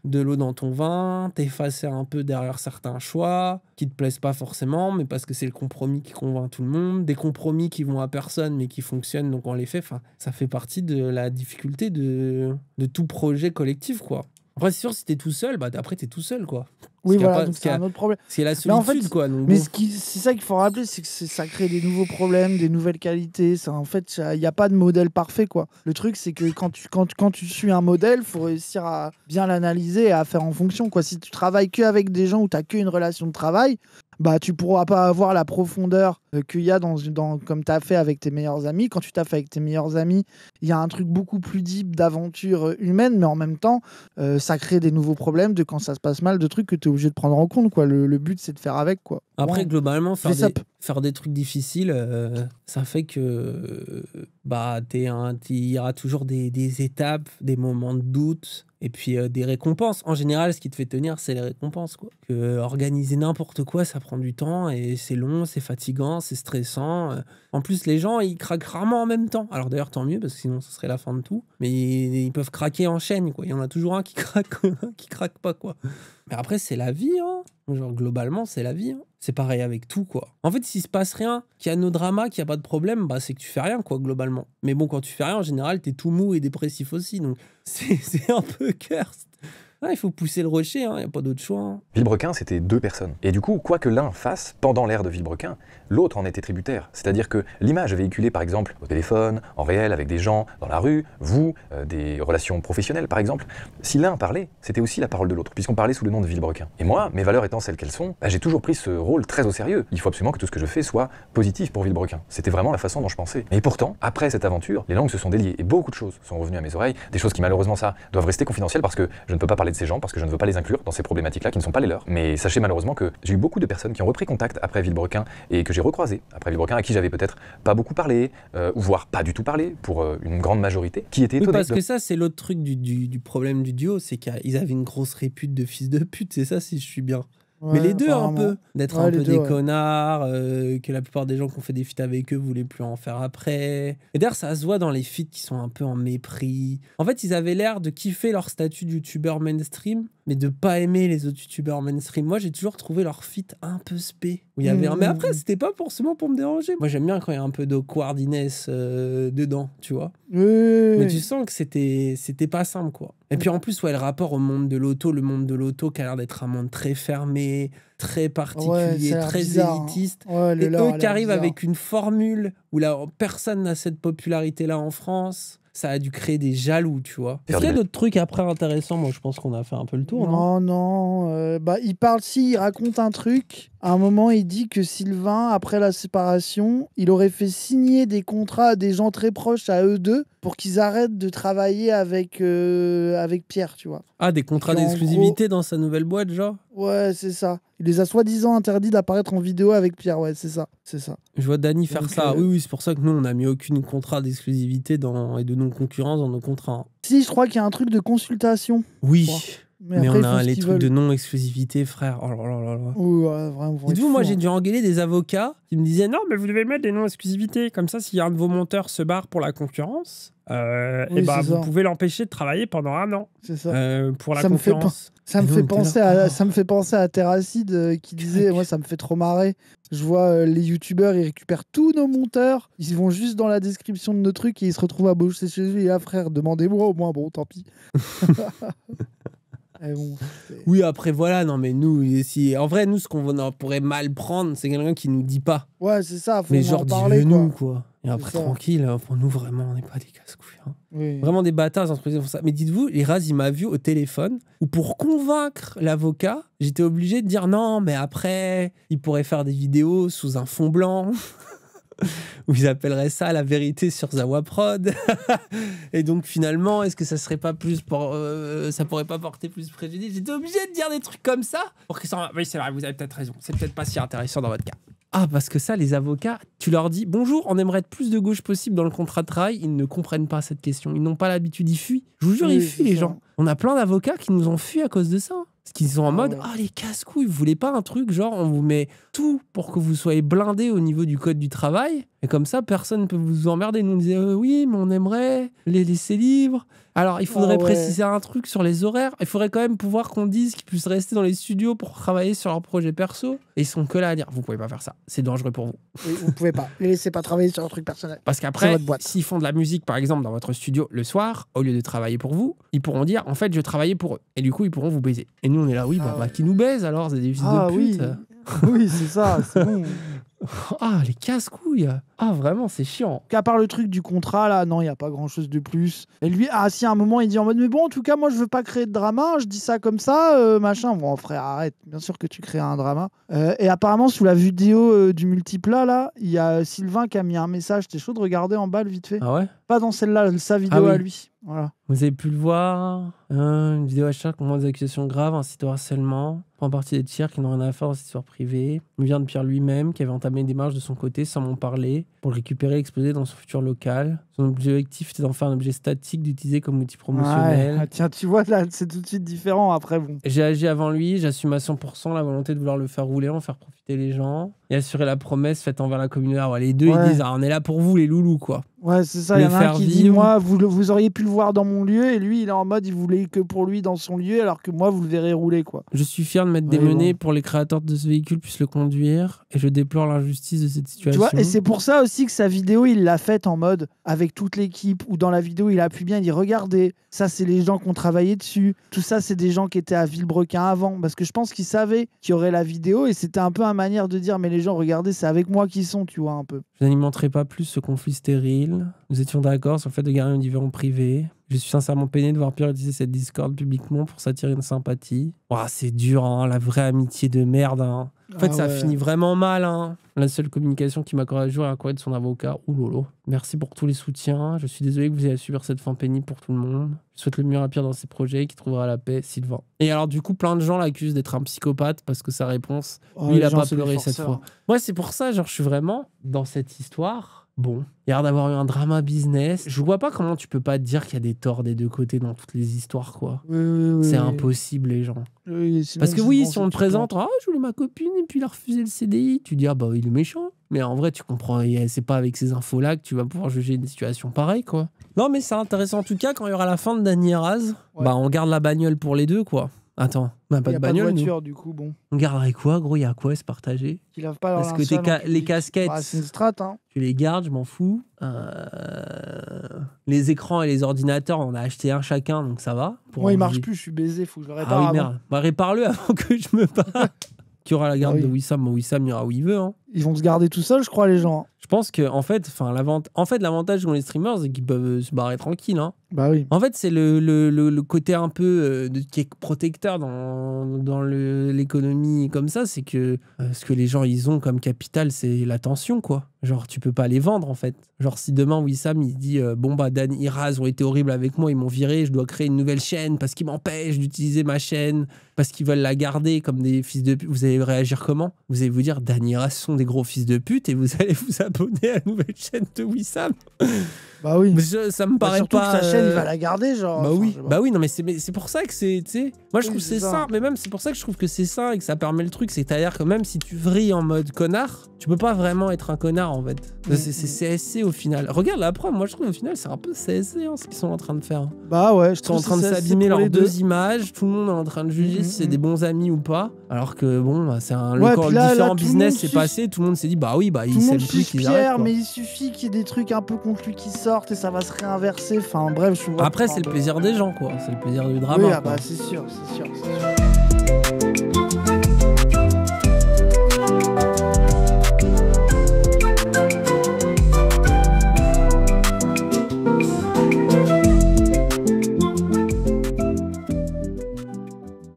de l'eau dans ton vin, t'effacer un peu derrière certains choix qui te plaisent pas forcément, mais parce que c'est le compromis qui convainc tout le monde, des compromis qui vont à personne mais qui fonctionnent, donc on les fait. Enfin, ça fait partie de la difficulté de tout projet collectif, quoi. Après, c'est sûr, si t'es tout seul, bah après t'es tout seul, quoi. Oui, Parce qu'il y a voilà, pas- donc parce qu'il y c'est a- un autre problème. C'est la Mais en solitude, fait, quoi. Donc Mais bon. c'est ça qu'il faut rappeler, c'est que ça crée des nouveaux problèmes, des nouvelles qualités. Ça, en fait, il n'y a pas de modèle parfait, quoi. Le truc, c'est que quand tu suis un modèle, il faut réussir à bien l'analyser et à faire en fonction, quoi. Si tu travailles que avec des gens où tu n'as qu'une relation de travail, bah, tu pourras pas avoir la profondeur qu'il y a comme tu as fait avec tes meilleurs amis. Quand tu t'as fait avec tes meilleurs amis, il y a un truc beaucoup plus deep d'aventure humaine, mais en même temps, ça crée des nouveaux problèmes de quand ça se passe mal, de trucs que tu es obligé de prendre en compte, quoi. Le but, c'est de faire avec, quoi. Après, Ouais. globalement, Fais ça. faire des trucs difficiles, ça fait que bah, il y aura toujours des étapes, des moments de doute, et puis des récompenses. En général, ce qui te fait tenir, c'est les récompenses, quoi. Organiser n'importe quoi, ça prend du temps, et c'est long, c'est fatigant, c'est stressant. En plus, les gens, ils craquent rarement en même temps. Alors d'ailleurs, tant mieux, parce que sinon, ce serait la fin de tout. Mais ils peuvent craquer en chaîne, quoi. Il y en a toujours un qui craque, un qui craque pas, quoi. Mais après, c'est la vie, hein. Genre, globalement, c'est la vie, hein. C'est pareil avec tout, quoi. En fait, s'il se passe rien, qu'il y a nos dramas, qu'il n'y a pas de problème, bah, c'est que tu fais rien, quoi, globalement. Mais bon, quand tu fais rien, en général, t'es tout mou et dépressif aussi. Donc, c'est un peu cursed. Ah, il faut pousser le rocher, hein. Il n'y a pas d'autre choix, hein. Villebrequin, c'était 2 personnes. Et du coup, quoi que l'un fasse pendant l'ère de Villebrequin, l'autre en était tributaire. C'est-à-dire que l'image véhiculée, par exemple, au téléphone, en réel, avec des gens dans la rue, vous, des relations professionnelles, par exemple, si l'un parlait, c'était aussi la parole de l'autre, puisqu'on parlait sous le nom de Villebrequin. Et moi, mes valeurs étant celles qu'elles sont, bah, j'ai toujours pris ce rôle très au sérieux. Il faut absolument que tout ce que je fais soit positif pour Villebrequin. C'était vraiment la façon dont je pensais. Et pourtant, après cette aventure, les langues se sont déliées et beaucoup de choses sont revenues à mes oreilles, des choses qui malheureusement ça doivent rester confidentielles parce que je ne peux pas parler de ces gens, parce que je ne veux pas les inclure dans ces problématiques-là qui ne sont pas les leurs. Mais sachez malheureusement que j'ai eu beaucoup de personnes qui ont repris contact après Villebrequin et que j'ai recroisé après Villebrequin, à qui j'avais peut-être pas beaucoup parlé, ou voire pas du tout parlé pour une grande majorité, qui étaient Oui, étonnés. parce que ça, c'est l'autre truc du problème du duo, c'est qu'ils avaient une grosse répute de fils de pute, c'est ça, si je suis bien. Mais Ouais, les deux, un apparemment. peu. D'être Ouais, un les peu deux, des ouais. connards, que la plupart des gens qui ont fait des feats avec eux voulaient plus en faire après. Et d'ailleurs, ça se voit dans les feats qui sont un peu en mépris. En fait, ils avaient l'air de kiffer leur statut de youtubeur mainstream, mais de pas aimer les autres youtubeurs mainstream. Moi, j'ai toujours trouvé leur feat un peu spé. Où il y avait Mais après, c'était pas forcément pour me déranger. Moi, j'aime bien quand il y a un peu d'awkwardiness dedans, tu vois. Mais tu sens que c'était pas simple, quoi. Et puis en plus, ouais, le rapport au monde de l'auto, le monde de l'auto qui a l'air d'être un monde très fermé, très particulier, ça a l'air très bizarre, hein. élitiste. Ouais, le Et leur a eux l'air qui arrivent bizarre. avec une formule où là, personne n'a cette popularité-là en France, ça a dû créer des jaloux, tu vois. Est-ce qu'il y a d'autres trucs après intéressants? Moi, je pense qu'on a fait un peu le tour, non? Non. Bah, il raconte un truc. À un moment, il dit que Sylvain, après la séparation, il aurait fait signer des contrats à des gens très proches à eux deux pour qu'ils arrêtent de travailler avec Pierre, tu vois. Ah, des contrats Puis en d'exclusivité dans sa nouvelle boîte, genre? Ouais, c'est ça. Il les a soi-disant interdits d'apparaître en vidéo avec Pierre. Ouais, c'est ça. C'est ça. Je vois Dany faire Donc, ça. Oui, c'est pour ça que nous, on n'a mis aucune contrat d'exclusivité et de non-concurrence dans nos contrats. Si, je crois qu'il y a un truc de consultation. Oui, Mais mais après, on ils font a ce les qu'ils trucs veulent. de non-exclusivité, frère. Oh là là là là. Ouais, vraiment, ils vont être Dites-vous, moi, fous, j'ai hein. dû engueuler des avocats qui me disaient non, mais vous devez mettre des non-exclusivités. Comme ça, si un de vos monteurs se barre pour la concurrence, Oui, et bah, c'est vous ça. pouvez l'empêcher de travailler pendant 1 an C'est ça. pour la Ça me fait concurrence. Ça me, Et nous, fait on était penser là. à, ça me fait penser à Terracide qui disait, moi ça me fait trop marrer. Je vois les youtubeurs, ils récupèrent tous nos monteurs, ils vont juste dans la description de nos trucs et ils se retrouvent à bosser chez eux. Et là, frère, demandez-moi au moins, bon, tant pis. Et bon, Oui, après, voilà, non, mais nous, en vrai, nous, ce qu'on pourrait mal prendre, c'est quelqu'un qui nous dit pas. ouais, c'est ça, faut Mais en genre, parler, dis-le-nous, quoi. quoi. Et après, ça. tranquille, pour nous, vraiment, on n'est pas des casse-couilles. Hein. Oui. Vraiment des bâtards, les entreprises font ça. Mais dites-vous, Raz, il m'a vu au téléphone, où pour convaincre l'avocat, j'étais obligé de dire non, mais après, il pourrait faire des vidéos sous un fond blanc. Où ils appelleraient ça la vérité sur Zawaprod. Et donc finalement, est-ce que ça serait pas plus ça pourrait pas porter plus préjudice? J'étais obligé de dire des trucs comme ça pour qu'ils s'en... Oui, c'est vrai, vous avez peut-être raison. C'est peut-être pas si intéressant dans votre cas. Ah, parce que ça, les avocats, tu leur dis bonjour, on aimerait être plus de gauche possible dans le contrat de travail. Ils ne comprennent pas cette question. Ils n'ont pas l'habitude, ils fuient. Je vous jure, Oui, ils fuient, c'est les ça. gens. On a plein d'avocats qui nous ont fui à cause de ça. Parce qu'ils sont en mode, ouais. les casse-couilles, vous voulez pas un truc genre, on vous met tout pour que vous soyez blindés au niveau du code du travail. Et comme ça, personne ne peut vous emmerder. Nous, on disait, oui, mais on aimerait les laisser libres. Alors, il faudrait ouais. préciser un truc sur les horaires. Il faudrait quand même pouvoir qu'on dise qu'ils puissent rester dans les studios pour travailler sur leur projet perso. Et ils sont que là à dire, vous pouvez pas faire ça. C'est dangereux pour vous. Oui, vous pouvez pas. Les laissez pas travailler sur un truc personnel. Parce C'est qu'après, votre boîte. s'ils font de la musique, par exemple, dans votre studio le soir, au lieu de travailler pour vous, ils pourront dire, en fait, je travaillais pour eux. Et du coup, ils pourront vous baiser. Et nous, on est là, oui, Ah ouais. qui nous baise alors, c'est des fils Ah de oui, pute. oui, c'est ça, c'est bon. Ah, les casse-couilles. Ah, vraiment, c'est chiant. Qu'à part le truc du contrat, là, non, il n'y a pas grand-chose de plus. Et lui, si à un moment, il dit en mode, mais bon, en tout cas, moi, je veux pas créer de drama, je dis ça comme ça, machin. Bon, frère, arrête, bien sûr que tu crées un drama. Et apparemment, sous la vidéo du multiplat, là, il y a Sylvain qui a mis un message. T'es chaud de regarder en bas, vite fait? Ah ouais? Pas dans celle-là, sa vidéo oui. à lui. Voilà. Vous avez pu le voir. Une vidéo à chaque moment des accusations graves, un site de harcèlement. Prend partie des tiers qui n'ont rien à faire dans cette histoire privée. Il vient de Pierre lui-même, qui avait entamé une démarche de son côté sans m'en parler, pour le récupérer et exposer dans son futur local. Son objectif était d'en faire un objet statique d'utiliser comme outil promotionnel. Ouais. Ah, tiens, tu vois, là, c'est tout de suite différent. Après, bon. J'ai agi avant lui, j'assume à 100% la volonté de vouloir le faire rouler, en faire profiter les gens et assurer la promesse faite envers la communauté. Alors, les deux, Ouais. ils disent on est là pour vous, les loulous, quoi. Ouais, c'est ça. Il y Le en a un faire qui dit, vivre. moi, vous auriez pu le voir dans mon lieu. Et lui, il est en mode, il voulait que pour lui dans son lieu, alors que moi, vous le verrez rouler, quoi. Je suis fier de m'être Ouais, démené bon. pour les créateurs de ce véhicule puissent le conduire et je déplore l'injustice de cette situation. Tu vois, et c'est pour ça aussi que sa vidéo, il l'a faite en mode avec toute l'équipe, où dans la vidéo, il appuie bien, il dit regardez, ça, c'est les gens qui ont travaillé dessus. Tout ça, c'est des gens qui étaient à Villebrequin avant. Parce que je pense qu'il savait qu'il y aurait la vidéo et c'était un peu une manière de dire mais les gens, regardez, c'est avec moi qu'ils sont, tu vois, un peu. Je n'alimenterai pas plus ce conflit stérile. Nous étions d'accord sur le fait de garder un différend privé. Je suis sincèrement peiné de voir Pierre utiliser cette discorde publiquement pour s'attirer une sympathie. Ouah, c'est dur, hein, la vraie amitié de merde. Hein. En fait, Ah ça ouais. finit vraiment mal. Hein. La seule communication qui m'accorde à jour est un courrier de son avocat. Oulolo. Merci pour tous les soutiens. Je suis désolé que vous ayez à subir cette fin pénible pour tout le monde. Je souhaite le mieux à Pierre dans ses projets, qui trouvera la paix, Sylvain. Et alors, du coup, plein de gens l'accusent d'être un psychopathe parce que sa réponse, Oh, lui, il les a gens, pas c'est des pleuré cette forceurs. fois. Moi, c'est pour ça, genre, je suis vraiment dans cette histoire. Bon, il y a l'air d'avoir eu un drama business. Je vois pas comment tu peux pas te dire qu'il y a des torts des deux côtés dans toutes les histoires, quoi. Oui, C'est oui. impossible, les gens. Oui, sinon, Parce que c'est oui, bon, si on c'est te tout présente, je voulais ma copine et puis il a refusé le CDI, tu dis, ah bah il est méchant. Mais en vrai, tu comprends, c'est pas avec ces infos-là que tu vas pouvoir juger une situation pareille, quoi. Non, mais c'est intéressant en tout cas, quand il y aura la fin de Dany et Raz, Ouais. bah on garde la bagnole pour les deux, quoi. Attends, on n'a Il pas n'y de a pas de bagnole, nous. voiture, du coup, bon. On garderait quoi, gros? Il y a quoi à se partager? Qui lave pas leur Parce que linceul tes en les public. casquettes, Bah, c'est une strat, hein. tu les gardes, je m'en fous. Les écrans et les ordinateurs, on a acheté un chacun, donc ça va. Moi, il marche enlever- plus, je suis baisé, faut que je le répare Ah oui, avant. merde. Bah répare-le avant que je me barre. Qui aura la garde Ah oui. de Wissam? Bon, Wissam ira où il veut. Hein. Ils vont se garder tout seuls, je crois, les gens. Je Je pense que en fait, l'avantage pour les streamers, c'est qu'ils peuvent se barrer tranquille. Hein. Bah oui. En fait, c'est le côté un peu qui est protecteur dans l'économie comme ça, c'est que ce que les gens ils ont comme capital, c'est l'attention, quoi. Genre, tu peux pas les vendre, en fait. Genre, si demain, Wissam, il dit bon, bah, Dan Iraz ont été horribles avec moi, ils m'ont viré, je dois créer une nouvelle chaîne parce qu'ils m'empêchent d'utiliser ma chaîne, parce qu'ils veulent la garder comme des fils de pute. Vous allez réagir comment? Vous allez vous dire Dan Iraz sont des gros fils de pute et vous allez vous abonner à la nouvelle chaîne de Wissam. Bah oui. Ça me paraît surtout pas. que sa chaîne, il va la garder, genre. Bah oui, je sais pas. bah oui, non, mais c'est pour ça que c'est. Tu sais, moi je Oui, trouve que c'est c'est ça. ça, mais même c'est pour ça que je trouve que c'est ça et que ça permet le truc. C'est-à-dire que même si tu vrilles en mode connard, tu peux pas vraiment être un connard en fait. C'est CSC au final. Regarde la preuve, moi je trouve au final c'est un peu CSC ce qu'ils sont en train de faire. Bah ouais, je Ils sont en trouve train de que c'est s'abîmer pour leurs les deux images, tout le monde est en train de juger si c'est des bons amis ou pas. Alors que bon, bah, c'est un le puis là, différent tout le business monde s'est sus- passé, tout le monde s'est dit bah oui, bah Tout ils le s'aiment monde plus suce qu'ils arrêtent. Pierre, Quoi. mais il suffit qu'il y ait des trucs un peu contre lui qui sortent et ça va se réinverser. Enfin bref, je vois. Après c'est le plaisir des gens quoi, c'est le plaisir du drama. Oui, quoi. ah bah c'est sûr, c'est sûr, c'est sûr.